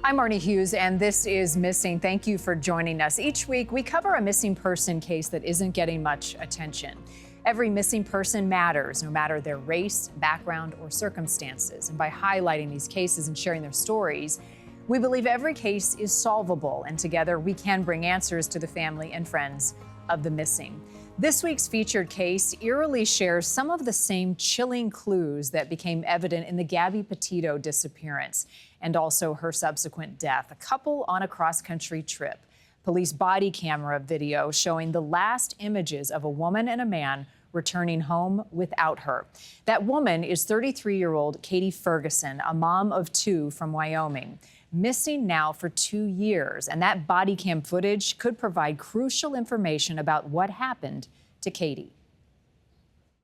I'm Marni Hughes, and this is Missing. Thank you for joining us. Each week, we cover a missing person case that isn't getting much attention. Every missing person matters, no matter their race, background, or circumstances. And by highlighting these cases and sharing their stories, we believe every case is solvable, and together we can bring answers to the family and friends of the missing. This week's featured case eerily shares some of the same chilling clues that became evident in the Gabby Petito disappearance and also her subsequent death. A couple on a cross-country trip. Police body camera video showing the last images of a woman and a man returning home without her. That woman is 33-year-old Katie Ferguson, a mom of two from Wyoming. Missing now for 2 years, and that body cam footage could provide crucial information about what happened to Katie.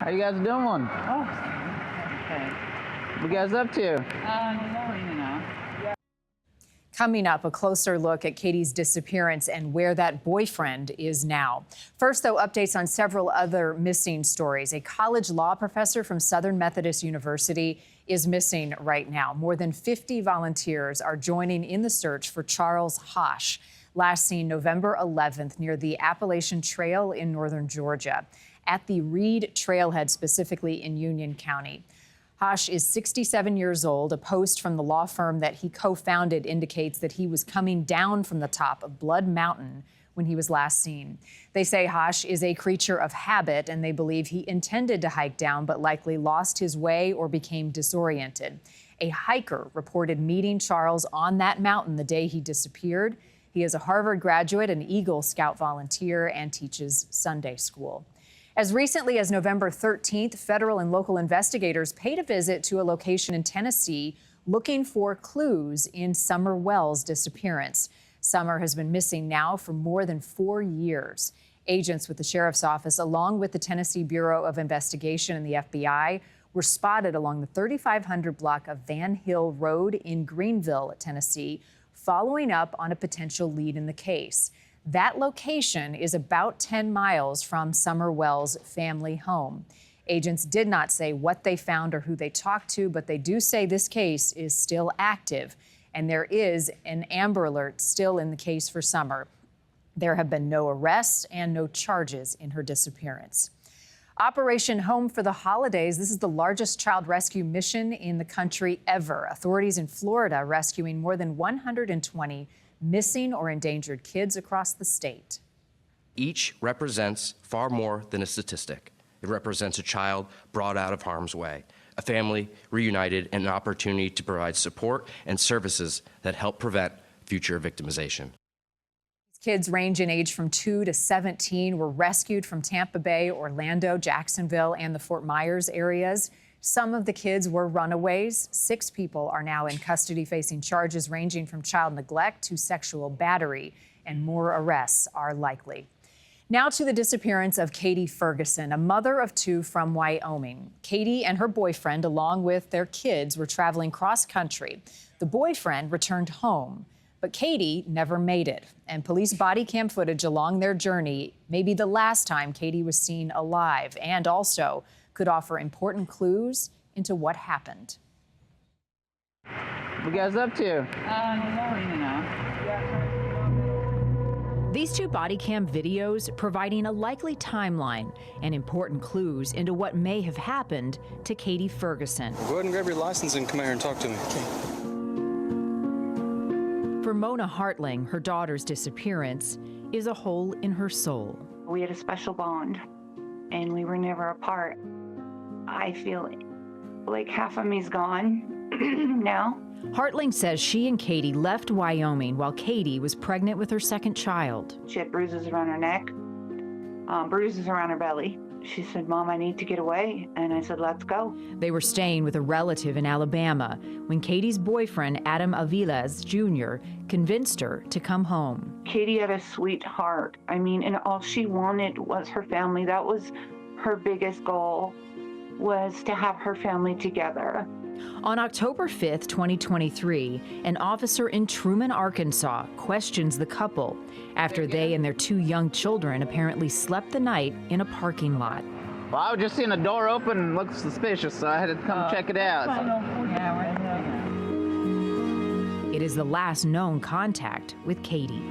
How you guys doing? Oh, okay. What you guys up to? You know. Coming up, a closer look at Katie's disappearance and where that boyfriend is now. First, though, updates on several other missing stories. A college law professor from Southern Methodist University is missing right now. More than 50 volunteers are joining in the search for Charles Hosh, last seen November 11th near the Appalachian Trail in northern Georgia, at the Reed Trailhead, specifically in Union County. Hosh is 67 years old. A post from the law firm that he co-founded indicates that he was coming down from the top of Blood Mountain when he was last seen. They say Hosh is a creature of habit, and they believe he intended to hike down but likely lost his way or became disoriented. A hiker reported meeting Charles on that mountain the day he disappeared. He is a Harvard graduate, an Eagle Scout volunteer, and teaches Sunday school. As recently as November 13th, federal and local investigators paid a visit to a location in Tennessee looking for clues in Summer Wells' disappearance. Summer has been missing now for more than 4 years. Agents with the sheriff's office, along with the Tennessee Bureau of Investigation and the FBI, were spotted along the 3500 block of Van Hill Road in Greenville, Tennessee, following up on a potential lead in the case. That location is about 10 miles from Summer Wells' family home. Agents did not say what they found or who they talked to, but they do say this case is still active, and there is an Amber Alert still in the case for Summer. There have been no arrests and no charges in her disappearance. Operation Home for the Holidays. This is the largest child rescue mission in the country ever. Authorities in Florida rescuing more than 120 missing or endangered kids across the state. Each represents far more than a statistic. It represents a child brought out of harm's way, a family reunited, and an opportunity to provide support and services that help prevent future victimization. Kids range in age from 2 to 17 were rescued from Tampa Bay, Orlando, Jacksonville, and the Fort Myers areas. Some of the kids were runaways. 6 people are now in custody facing charges ranging from child neglect to sexual battery, and more arrests are likely. Now to the disappearance of Katie Ferguson, a mother of 2 from Wyoming. Katie and her boyfriend, along with their kids, were traveling cross-country. The boyfriend returned home, but Katie never made it. And police body cam footage along their journey may be the last time Katie was seen alive, and also could offer important clues into what happened. What you guys up to? You know. These 2 body cam videos providing a likely timeline and important clues into what may have happened to Katie Ferguson. Go ahead and grab your license and come here and talk to me. For Mona Hartling, her daughter's disappearance is a hole in her soul. We had a special bond, and we were never apart. I feel like half of me's gone now. Hartling says she and Katie left Wyoming while Katie was pregnant with her second child. She had bruises around her neck, bruises around her belly. She said, "Mom, I need to get away." And I said, "Let's go." They were staying with a relative in Alabama when Katie's boyfriend, Adam Aviles Jr., convinced her to come home. Katie had a sweet heart. I mean, and all she wanted was her family. That was her biggest goal, was to have her family together. On October 5th, 2023, an officer in Truman, Arkansas, questions the couple after they and their 2 young children apparently slept the night in a parking lot. Well, I was just seeing the door open and looked suspicious, so I had to come check it out. Yeah, right. It is the last known contact with Katie.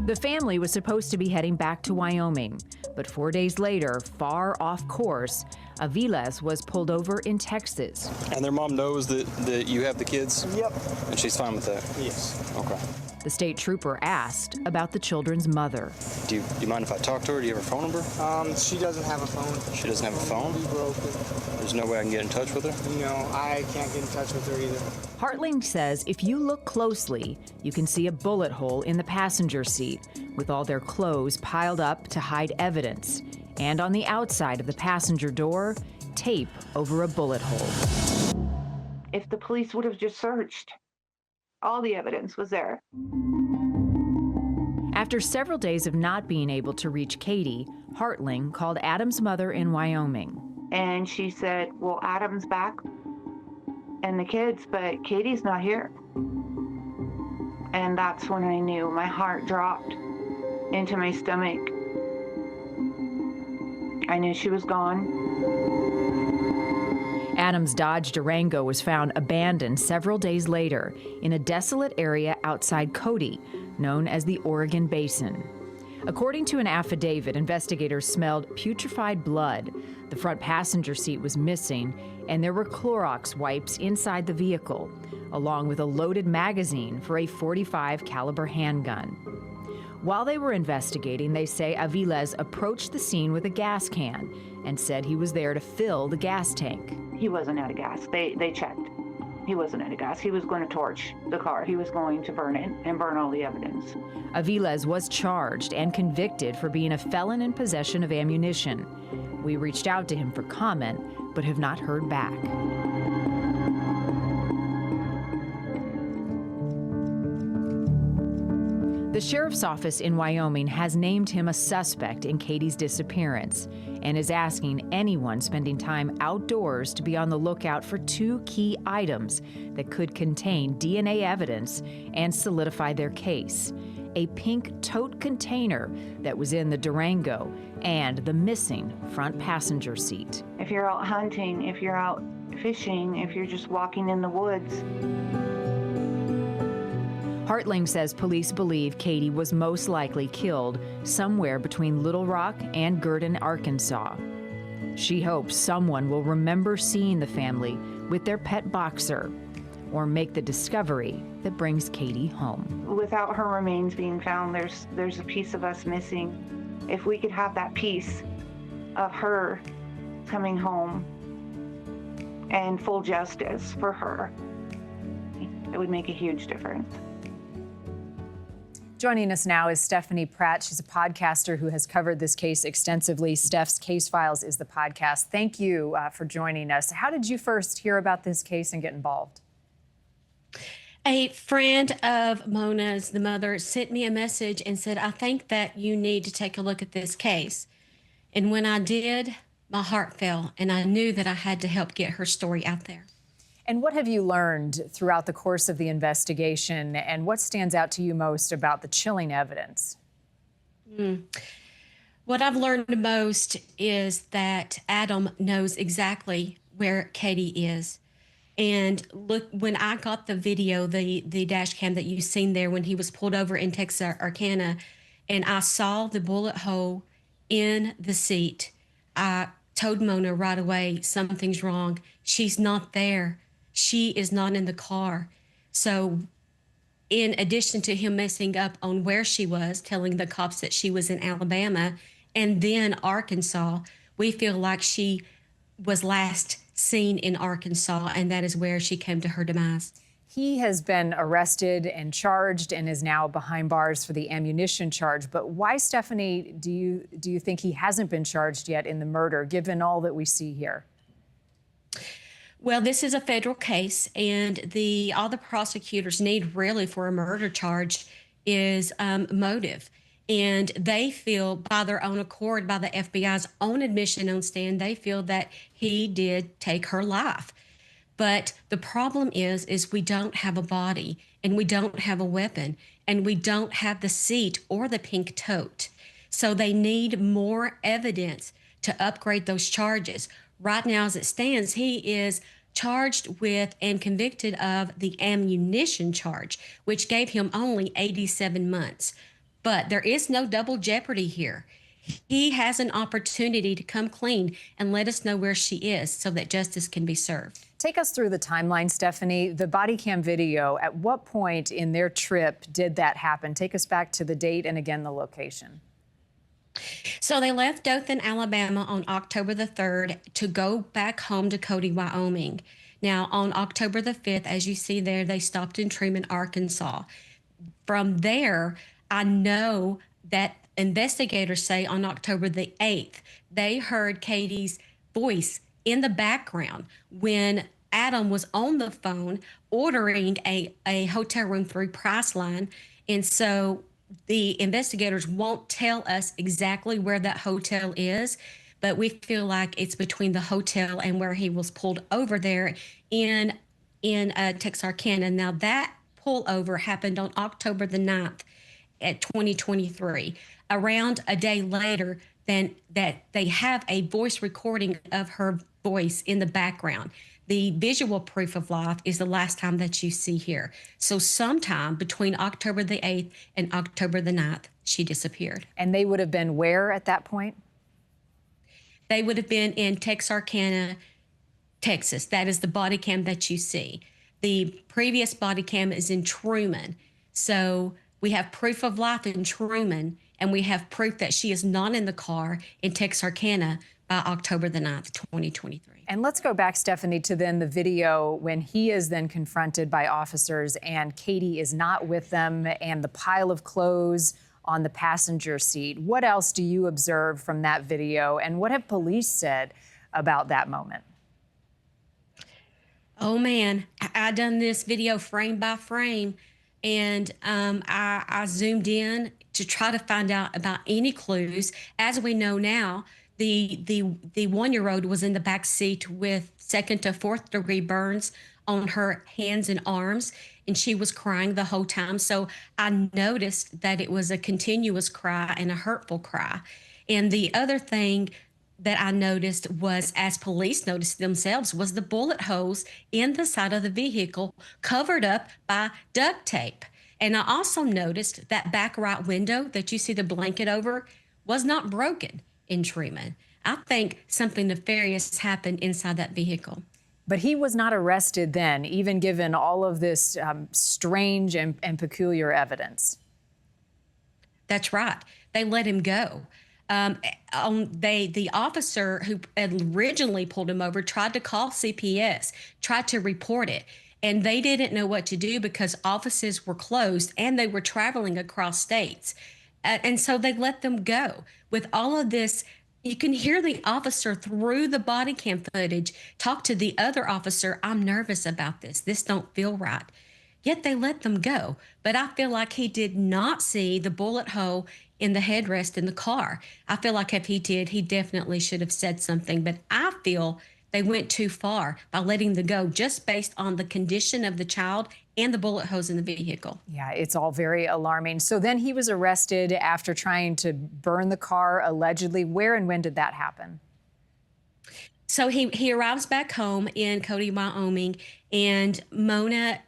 The family was supposed to be heading back to Wyoming, but 4 days later, far off course, Aviles was pulled over in Texas. And their mom knows that you have the kids? Yep. And she's fine with that? Yes. Okay. The state trooper asked about the children's mother. Do you mind if I talk to her? Do you have her phone number? She doesn't have a phone. She doesn't have a phone? Be broken. There's no way I can get in touch with her? No, I can't get in touch with her either. Hartling says if you look closely, you can see a bullet hole in the passenger seat with all their clothes piled up to hide evidence. And on the outside of the passenger door, tape over a bullet hole. If the police would have just searched, all the evidence was there. After several days of not being able to reach Katie, Hartling called Adam's mother in Wyoming. And she said, well, Adam's back and the kids, but Katie's not here. And that's when I knew. My heart dropped into my stomach. I knew she was gone. Adam's Dodge Durango was found abandoned several days later in a desolate area outside Cody, known as the Oregon Basin. According to an affidavit, investigators smelled putrefied blood. The front passenger seat was missing, and there were Clorox wipes inside the vehicle, along with a loaded magazine for a .45 caliber handgun. While they were investigating, they say Aviles approached the scene with a gas can and said he was there to fill the gas tank. He wasn't out of gas. They checked. He wasn't out of gas. He was going to torch the car. He was going to burn it and burn all the evidence. Aviles was charged and convicted for being a felon in possession of ammunition. We reached out to him for comment, but have not heard back. The sheriff's office in Wyoming has named him a suspect in Katie's disappearance and is asking anyone spending time outdoors to be on the lookout for two key items that could contain DNA evidence and solidify their case: a pink tote container that was in the Durango and the missing front passenger seat. If you're out hunting, if you're out fishing, if you're just walking in the woods, Hartling says police believe Katie was most likely killed somewhere between Little Rock and Gurdon, Arkansas. She hopes someone will remember seeing the family with their pet boxer or make the discovery that brings Katie home. without her remains being found, there's a piece of us missing. If we could have that piece of her coming home and full justice for her, it would make a huge difference. Joining us now is Stephanie Pratt. She's a podcaster who has covered this case extensively. Steph's Case Files is the podcast. Thank you for joining us. How did you first hear about this case and get involved? A friend of Mona's, the mother, sent me a message and said, I think that you need to take a look at this case. And when I did, my heart fell, and I knew that I had to help get her story out there. And what have you learned throughout the course of the investigation, and what stands out to you most about the chilling evidence? What I've learned most is that Adam knows exactly where Katie is. And look, when I got the video, the dash cam that you've seen there when he was pulled over in Texarkana, and I saw the bullet hole in the seat, I told Mona right away, something's wrong. She's not there. She is not in the car. So in addition to him messing up on where she was, telling the cops that she was in Alabama and then Arkansas, we feel like she was last seen in Arkansas, and that is where she came to her demise. He has been arrested and charged and is now behind bars for the ammunition charge. But why, Stephanie, do you think he hasn't been charged yet in the murder, given all that we see here? Well, this is a federal case, and all the prosecutors need really for a murder charge is motive. And they feel by their own accord, by the FBI's own admission on stand, they feel that he did take her life. But the problem is we don't have a body, and we don't have a weapon, and we don't have the seat or the pink tote. So they need more evidence to upgrade those charges. right now, as it stands, he is charged with and convicted of the ammunition charge, which gave him only 87 months. But there is no double jeopardy here. He has an opportunity to come clean and let us know where she is so that justice can be served. Take us through the timeline, Stephanie. The body cam video, at what point in their trip did that happen? Take us back to the date and again the location. So they left Dothan, Alabama on October the 3rd to go back home to Cody, Wyoming. Now, on October the 5th, as you see there, they stopped in Truman, Arkansas. From there, I know that investigators say on October the 8th, they heard Katie's voice in the background when Adam was on the phone ordering a hotel room through Priceline. And so the investigators won't tell us exactly where that hotel is, but we feel like it's between the hotel and where he was pulled over there in Texarkana. Now, that pullover happened on October the 9th at 2023, around a day later than that they have a voice recording of her voice in the background. The visual proof of life is the last time that you see here. So sometime between October the 8th and October the 9th, she disappeared. And they would have been where at that point? They would have been in Texarkana, Texas. That is the body cam that you see. The previous body cam is in Truman. So we have proof of life in Truman, and we have proof that she is not in the car in Texarkana by October the 9th, 2023. And let's go back, Stephanie, to then the video when he is then confronted by officers and Katie is not with them and the pile of clothes on the passenger seat. What else do you observe from that video, and what have police said about that moment? Oh man, I done this video frame by frame, and I zoomed in to try to find out about any clues. As we know now, the 1-year-old was in the back seat with 2nd to 4th degree burns on her hands and arms, and she was crying the whole time. So I noticed that it was a continuous cry and a hurtful cry. And the other thing that I noticed was, as police noticed themselves, was the bullet holes in the side of the vehicle covered up by duct tape. And I also noticed that back right window that you see the blanket over was not broken in Truman. I think something nefarious happened inside that vehicle. But he was not arrested then, even given all of this strange and peculiar evidence. That's right. They let him go. The officer who had originally pulled him over tried to call CPS, tried to report it, and they didn't know what to do because offices were closed and they were traveling across states. And so they let them go. With all of this, you can hear the officer through the body cam footage talk to the other officer, "I'm nervous about this. This don't feel right." Yet they let them go. But I feel like he did not see the bullet hole in the headrest in the car. I feel like if he did, he definitely should have said something. But I feel they went too far by letting them go just based on the condition of the child and the bullet holes in the vehicle. Yeah, it's all very alarming. So then he was arrested after trying to burn the car, allegedly. Where and when did that happen? So he arrives back home in Cody, Wyoming, and Mona,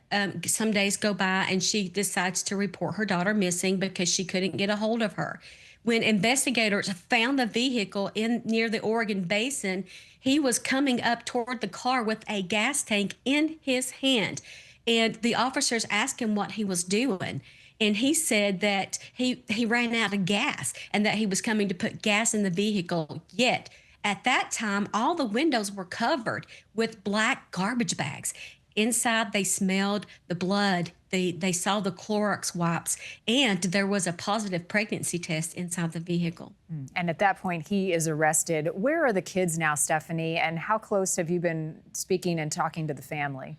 some days go by and she decides to report her daughter missing because she couldn't get a hold of her. When investigators found the vehicle near the Oregon Basin, he was coming up toward the car with a gas tank in his hand. And the officers asked him what he was doing. And he said that he ran out of gas and that he was coming to put gas in the vehicle. Yet, at that time, all the windows were covered with black garbage bags. Inside, they smelled the blood. They saw the Clorox wipes, and there was a positive pregnancy test inside the vehicle. And at that point, he is arrested. Where are the kids now, Stephanie, and how close have you been speaking and talking to the family?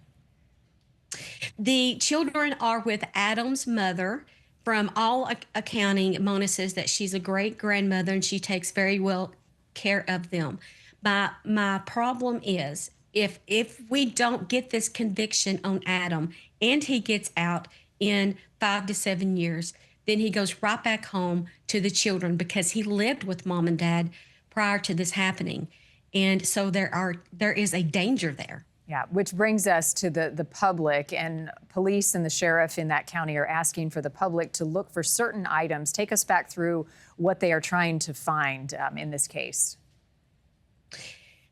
The children are with Adam's mother. From all accounting, Mona says that she's a great grandmother and she takes very well care of them. My problem is if we don't get this conviction on Adam and he gets out in 5 to 7 years, then he goes right back home to the children because he lived with mom and dad prior to this happening. And so there is a danger there. Yeah, which brings us to the public, and police and the sheriff in that county are asking for the public to look for certain items. Take us back through what they are trying to find in this case.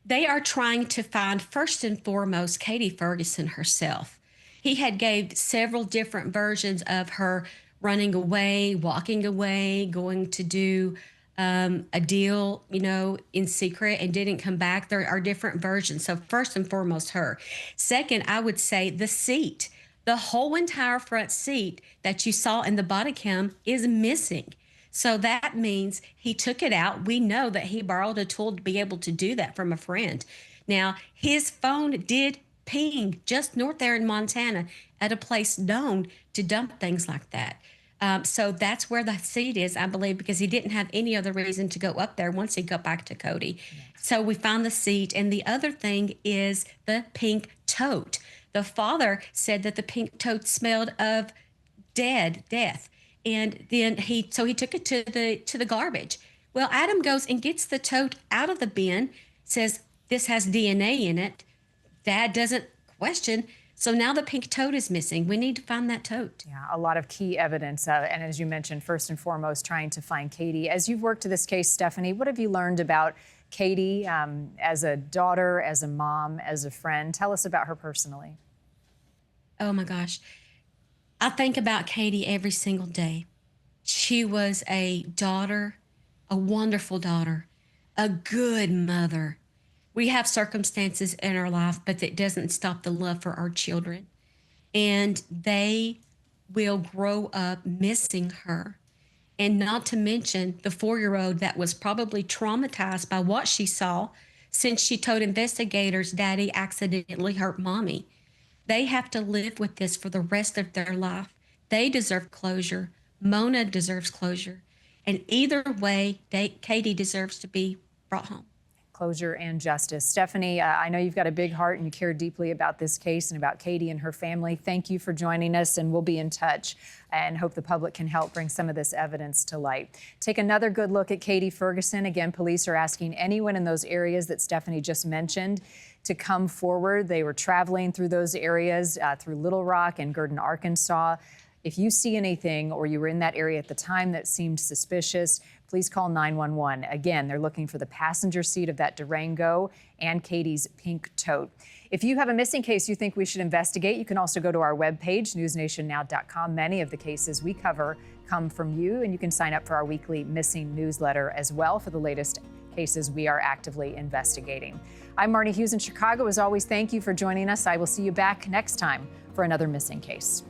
They are trying to find, first and foremost, Katie Ferguson herself. He had gave several different versions of her running away, walking away, going to do a deal, in secret, and didn't come back. There are different versions. So first and foremost, her. Second, I would say the seat. The whole entire front seat that you saw in the body cam is missing. So that means he took it out. We know that he borrowed a tool to be able to do that from a friend. Now, his phone did ping just north there in Montana at a place known to dump things like that. So that's where the seat is, I believe, because he didn't have any other reason to go up there once he got back to Cody. So we found the seat. And the other thing is the pink tote. The father said that the pink tote smelled of death. And then he took it to the garbage. Well, Adam goes and gets the tote out of the bin, says this has DNA in it. Dad doesn't question. So now the pink tote is missing. We need to find that tote. Yeah, a lot of key evidence. And as you mentioned, first and foremost, trying to find Katie. As you've worked to this case, Stephanie, what have you learned about Katie as a daughter, as a mom, as a friend? Tell us about her personally. Oh my gosh. I think about Katie every single day. She was a daughter, a wonderful daughter, a good mother. We have circumstances in our life, but that doesn't stop the love for our children. And they will grow up missing her. And not to mention the 4-year-old that was probably traumatized by what she saw, since she told investigators Daddy accidentally hurt Mommy. They have to live with this for the rest of their life. They deserve closure. Mona deserves closure. And either way, Katie deserves to be brought home. Closure and justice. Stephanie, I know you've got a big heart and you care deeply about this case and about Katie and her family. Thank you for joining us, and we'll be in touch and hope the public can help bring some of this evidence to light. Take another good look at Katie Ferguson. Again, police are asking anyone in those areas that Stephanie just mentioned to come forward. They were traveling through those areas, through Little Rock and Gurdon, Arkansas. If you see anything or you were in that area at the time that seemed suspicious, please call 911. Again, they're looking for the passenger seat of that Durango and Katie's pink tote. If you have a missing case you think we should investigate, you can also go to our webpage, newsnationnow.com. Many of the cases we cover come from you, and you can sign up for our weekly missing newsletter as well for the latest cases we are actively investigating. I'm Marni Hughes in Chicago. As always, thank you for joining us. I will see you back next time for another missing case.